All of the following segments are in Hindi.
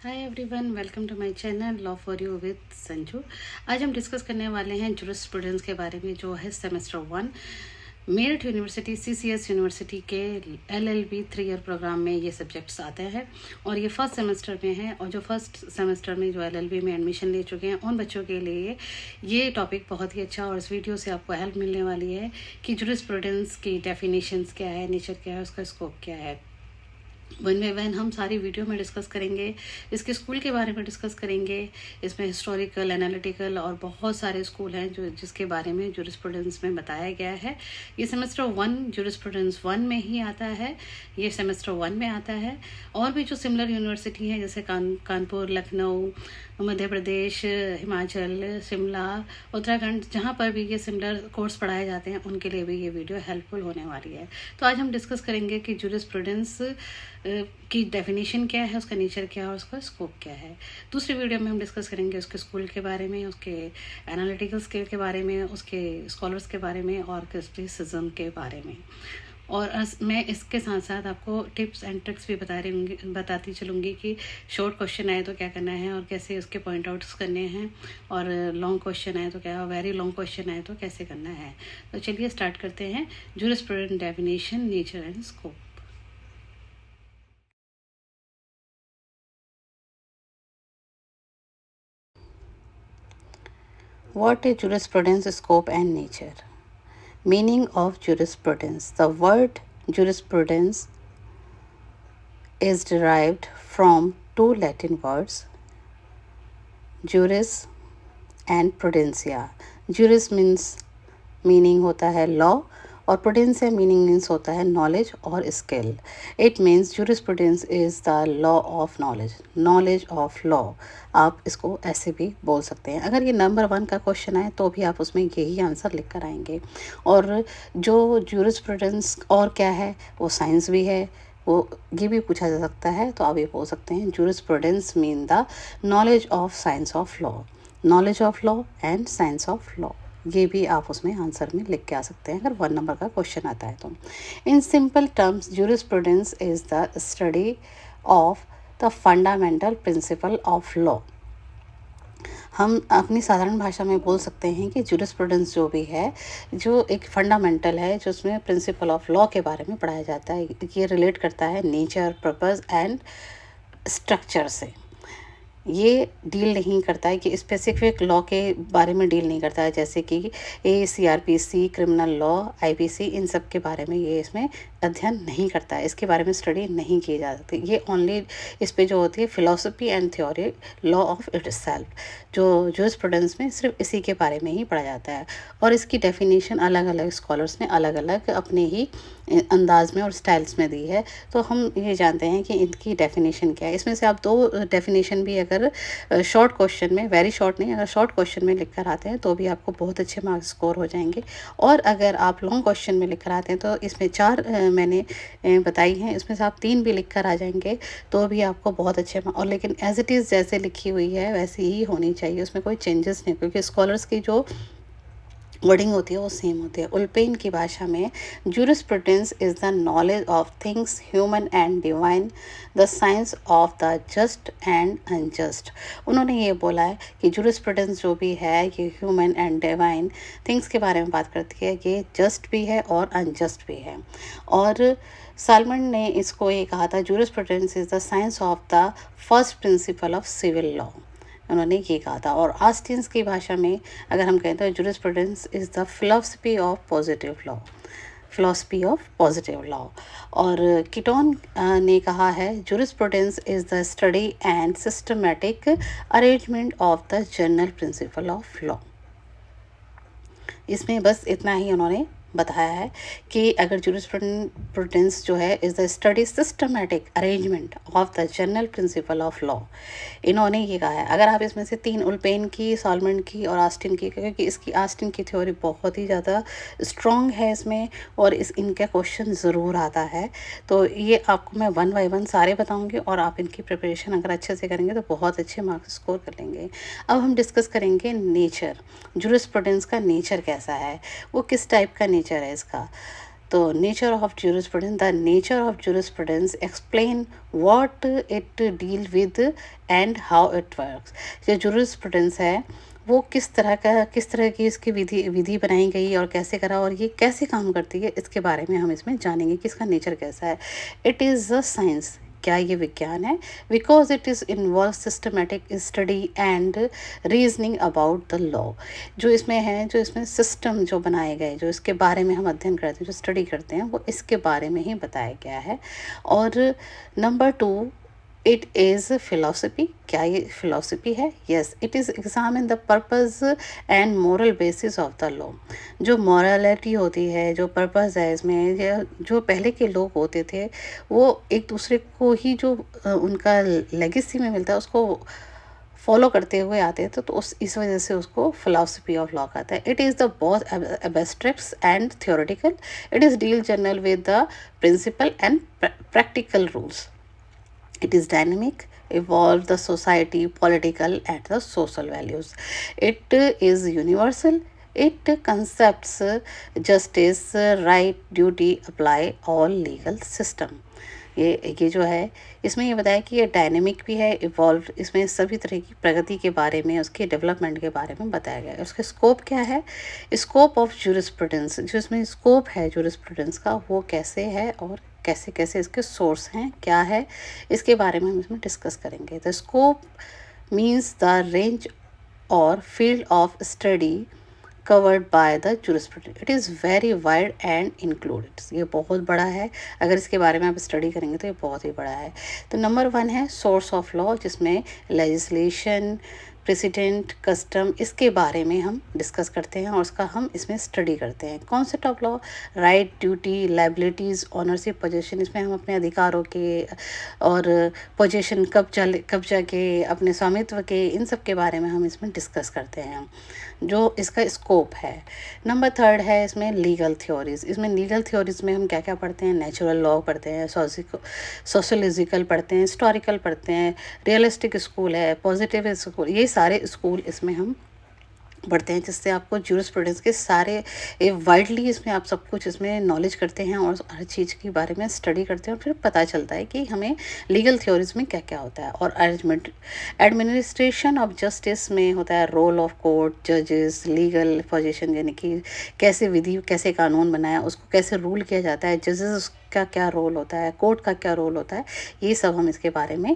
Hi everyone, welcome to my channel law for you with Sanju. आज हम डिस्कस करने वाले हैं जूरिस्प्रूडेंस के बारे में, जो है semester 1 Meerut university CCS university के LLB 3 ईयर प्रोग्राम में ये सब्जेक्ट्स आते हैं और ये फर्स्ट सेमेस्टर में है। और जो फर्स्ट सेमेस्टर में जो LLB में एडमिशन ले चुके हैं उन बच्चों के लिए ये टॉपिक बहुत ही अच्छा, और इस वीडियो से आपको हेल्प मिलने वाली है कि जूरिस्प्रूडेंस की डेफिनेशंस क्या है, नेचर क्या है, उसका स्कोप क्या है। वन बाय वन हम सारी वीडियो में डिस्कस करेंगे। इसके स्कूल के बारे में डिस्कस करेंगे। इसमें हिस्टोरिकल, एनालिटिकल और बहुत सारे स्कूल हैं जो जिसके बारे में जूरिस्प्रूडेंस में बताया गया है। ये सेमेस्टर 1 जूरिस्प्रूडेंस 1 में ही आता है, ये सेमेस्टर 1 में आता है। और भी जो सिमिलर यूनिवर्सिटी हैं जैसे कानपुर, लखनऊ, मध्य प्रदेश, हिमाचल, शिमला, उत्तराखंड, जहाँ पर भी ये सिमिलर कोर्स पढ़ाए जाते हैं उनके लिए भी ये वीडियो हेल्पफुल होने वाली है। तो आज हम डिस्कस करेंगे कि जूरिस्प्रूडेंस की डेफिनेशन क्या है, उसका नेचर क्या है और उसका स्कोप क्या है। दूसरी वीडियो में हम डिस्कस करेंगे उसके स्कूल के बारे में, उसके एनालिटिकल स्किल के बारे में, उसके स्कॉलर्स के बारे में और क्रिटिसिज्म के बारे में। और मैं इसके साथ साथ आपको टिप्स एंड ट्रिक्स भी बताती चलूँगी कि शॉर्ट क्वेश्चन आए तो क्या करना है और कैसे उसके पॉइंट आउट्स करने हैं, और लॉन्ग क्वेश्चन आए तो क्या, वेरी लॉन्ग क्वेश्चन आए तो कैसे करना है। तो चलिए स्टार्ट करते हैं। Jurisprudence definition, nature and scope. What is jurisprudence, scope and nature? Meaning of jurisprudence. The word jurisprudence is derived from two Latin words, juris and prudentia. Juris means meaning होता है law और प्रूडेंस मीनिंग मीन्स होता है नॉलेज और skill. It means jurisprudence is the law of knowledge, knowledge of law. आप इसको ऐसे भी बोल सकते हैं। अगर ये नंबर 1 का क्वेश्चन है तो भी आप उसमें यही आंसर लिख कर आएंगे। और जो जूरिस्प्रूडेंस और क्या है, वो साइंस भी है, वो ये भी पूछा जा सकता है। तो आप ये बोल सकते हैं jurisprudence mean the knowledge of science of law, knowledge of law and science of law. ये भी आप उसमें आंसर में लिख के आ सकते हैं अगर 1 नंबर का क्वेश्चन आता है तो। In simple terms, jurisprudence is the study of the fundamental principle of law. हम अपनी साधारण भाषा में बोल सकते हैं कि जूरिस्प्रूडेंस जो भी है, जो एक फंडामेंटल है, जो उसमें प्रिंसिपल ऑफ लॉ के बारे में पढ़ाया जाता है। ये रिलेट करता है नेचर, पर्पस एंड स्ट्रक्चर से। ये डील नहीं करता है कि स्पेसिफिक लॉ के बारे में डील नहीं करता है, जैसे कि CRPC, क्रिमिनल लॉ, IPC, इन सब के बारे में ये इसमें अध्ययन नहीं करता है, इसके बारे में स्टडी नहीं की जा सकती। ये ओनली इस पे जो होती है philosophy and theory, law of itself, जो जूरिस्प्रूडेंस में सिर्फ इसी के बारे में ही पढ़ा जाता है। और इसकी डेफिनेशन अलग अलग स्कॉलर्स ने अलग अलग अपने ही अंदाज में और स्टाइल्स में दी है। तो हम ये जानते हैं कि इनकी डेफिनेशन क्या है। इसमें से आप 2 डेफिनेशन भी अगर शॉर्ट क्वेश्चन में, वेरी शॉर्ट नहीं, अगर शॉर्ट क्वेश्चन में लिख कर आते हैं तो भी आपको बहुत अच्छे मार्क्स स्कोर हो जाएंगे। और अगर आप लॉन्ग क्वेश्चन में लिख कर आते हैं तो इसमें 4 मैंने बताई हैं, इसमें से आप 3 भी लिख कर आ जाएंगे तो भी आपको बहुत अच्छे और लेकिन एज इट इज़ जैसे लिखी हुई है वैसी ही होनी चाहिए, उसमें कोई चेंजेस नहीं, क्योंकि स्कॉलर्स की जो वर्डिंग होती है वो सेम होती है। उल्पेन की भाषा में jurisprudence is the knowledge of things human and divine, the science of the just and unjust. उन्होंने ये बोला है कि जूरिस्प्रूडेंस जो भी है ये ह्यूमन एंड डिवाइन थिंग्स के बारे में बात करती है, ये जस्ट भी है और अनजस्ट भी है। और सालमन ने इसको ये कहा था, jurisprudence is the science of the first principle of civil law, उन्होंने ये कहा था। और ऑस्टिन्स की भाषा में अगर हम कहते हैं jurisprudence is the philosophy of positive law, philosophy of positive law. और कीटोन ने कहा है jurisprudence is the study and systematic arrangement of the general principle of law. इसमें बस इतना ही उन्होंने बताया है कि अगर जूरिस्प्रूडेंस जो है is the study systematic arrangement of the general principle of law, इन्होंने ये कहा है। अगर आप इसमें से 3 उल्पेन की, सालमन की और ऑस्टिन की, क्योंकि इसकी ऑस्टिन की थ्योरी बहुत ही ज़्यादा स्ट्रॉन्ग है इसमें और इनका क्वेश्चन ज़रूर आता है, तो ये आपको मैं 1 बाय 1 सारे बताऊँगी और आप इनकी प्रिपरेशन अगर अच्छे से करेंगे तो बहुत अच्छे मार्क्स स्कोर कर लेंगे। अब हम डिस्कस करेंगे नेचर, जूरिस्प्रूडेंस का नेचर कैसा है, वो किस टाइप का नेचर है इसका। तो nature of jurisprudence, the nature of jurisprudence explain what it deal with and how it works. जो jurisprudence है वो किस तरह की इसकी विधि बनाई गई और कैसे करा और ये कैसे काम करती है, इसके बारे में हम इसमें जानेंगे कि इसका नेचर कैसा है। इट इज़ अ साइंस, क्या ये विज्ञान है? Because it is involve systematic study and reasoning about the law. जो इसमें है, जो इसमें सिस्टम जो बनाए गए, जो इसके बारे में हम अध्ययन करते हैं, जो स्टडी करते हैं, वो इसके बारे में ही बताया गया है। और नंबर 2, इट इज़ फिलोसफी। क्या ये फिलोसफी है? Yes, it is examine the purpose and moral basis of the law. जो मॉरलिटी होती है, जो पर्पस है इसमें, जो पहले के लोग होते थे वो एक दूसरे को ही जो उनका लेगेसी में मिलता है उसको फॉलो करते हुए आते थे, तो उस इस वजह से उसको फिलोसफी ऑफ लॉ कहता है। It is the both abstracts and theoretical. It is deal general with the principle and practical rules. It is dynamic, evolve the society, political and the social values. It is universal. It concepts justice, right, duty, apply all legal system. ये जो है इसमें ये बताया कि ये डायनेमिक भी है, इवॉल्व, इसमें सभी तरह की प्रगति के बारे में, उसके डेवलपमेंट के बारे में बताया गया है। उसके स्कोप क्या है? स्कोप ऑफ jurisprudence, जो इसमें स्कोप है jurisprudence का, वो कैसे है और कैसे कैसे इसके सोर्स हैं, क्या है, इसके बारे में हम इसमें डिस्कस करेंगे। The scope means the range और field of study covered by the jurisprudence. It is very wide and included. ये बहुत बड़ा है, अगर इसके बारे में आप स्टडी करेंगे तो ये बहुत ही बड़ा है। तो नंबर 1 है सोर्स ऑफ लॉ, जिसमें लेजिस्लेशन, प्रेसिडेंट, कस्टम, इसके बारे में हम डिस्कस करते हैं और उसका हम इसमें स्टडी करते हैं। Concept of law, right, duty, liabilities, ownership, position, इसमें हम अपने अधिकारों के और पोजीशन, कब्जा के, अपने स्वामित्व के, इन सब के बारे में हम इसमें डिस्कस करते हैं, जो इसका स्कोप है। नंबर 3 है इसमें लीगल थ्योरीज। इसमें लीगल थ्योरीज में हम क्या क्या पढ़ते हैं? नेचुरल लॉ पढ़ते हैं, सोशोलॉजिकल पढ़ते हैं, हिस्टोरिकल पढ़ते हैं, रियलिस्टिक स्कूल है, पॉजिटिव स्कूल, ये सारे स्कूल इसमें हम पढ़ते हैं, जिससे आपको jurisprudence के सारे वाइडली इसमें आप सब कुछ इसमें नॉलेज करते हैं और हर चीज़ के बारे में स्टडी करते हैं और फिर पता चलता है कि हमें लीगल थ्योरीज में क्या क्या होता है। और एडमिनिस्ट्रेशन ऑफ जस्टिस में होता है रोल ऑफ कोर्ट, जजेस, लीगल पोजीशन, यानी कि कैसे विधि, कैसे कानून बनाया, उसको कैसे रूल किया जाता है, जजेस का क्या रोल होता है, कोर्ट का क्या रोल होता है, ये सब हम इसके बारे में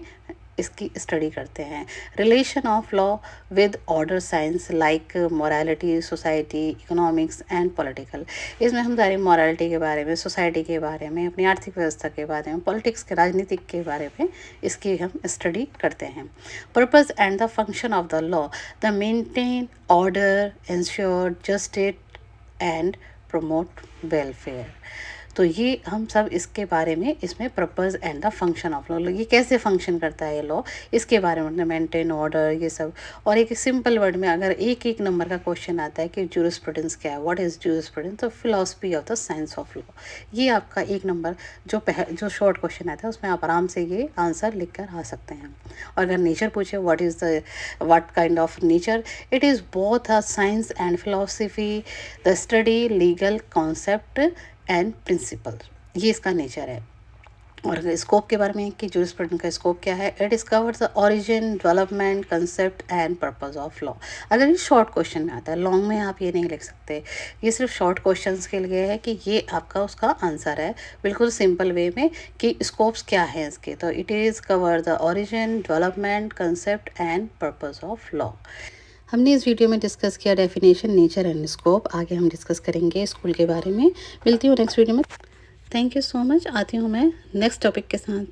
इसकी स्टडी करते हैं। Relation of law with order science like morality, society, economics and political. इसमें हम सारी मोरालिटी के बारे में, सोसाइटी के बारे में, अपनी आर्थिक व्यवस्था के बारे में, पॉलिटिक्स के, राजनीतिक के बारे में इसकी हम स्टडी करते हैं। Purpose and the function of the law, the maintain order, ensure justice and promote welfare. तो ये हम सब इसके बारे में, इसमें purpose and the function of law, ये कैसे फंक्शन करता है ये लॉ, इसके बारे में, मेंटेन ऑर्डर, ये सब। और एक सिंपल वर्ड में अगर एक नंबर का क्वेश्चन आता है कि jurisprudence क्या है, व्हाट इज़ jurisprudence, तो philosophy of the science of law, ये आपका 1 नंबर जो शॉर्ट क्वेश्चन आता है उसमें आप आराम से ये आंसर लिख कर आ सकते हैं। और अगर नेचर पूछे, what kind of nature, it is both a science and philosophy, the study legal concept and principle, ये इसका नेचर है। और स्कोप के बारे में कि jurisprudence का स्कोप क्या है, it is covers the origin, development, concept and purpose of law. अगर ये शॉर्ट क्वेश्चन में आता है, लॉन्ग में आप ये नहीं लिख सकते, ये सिर्फ शॉर्ट क्वेश्चंस के लिए है कि ये आपका उसका आंसर है, बिल्कुल सिंपल वे में कि स्कोप्स क्या है इसके। तो it is cover the origin, development, concept and purpose of law. हमने इस वीडियो में डिस्कस किया डेफिनेशन, नेचर एंड स्कोप। आगे हम डिस्कस करेंगे स्कूल के बारे में। मिलती हूँ नेक्स्ट वीडियो में। Thank you so much. आती हूँ मैं नेक्स्ट टॉपिक के साथ।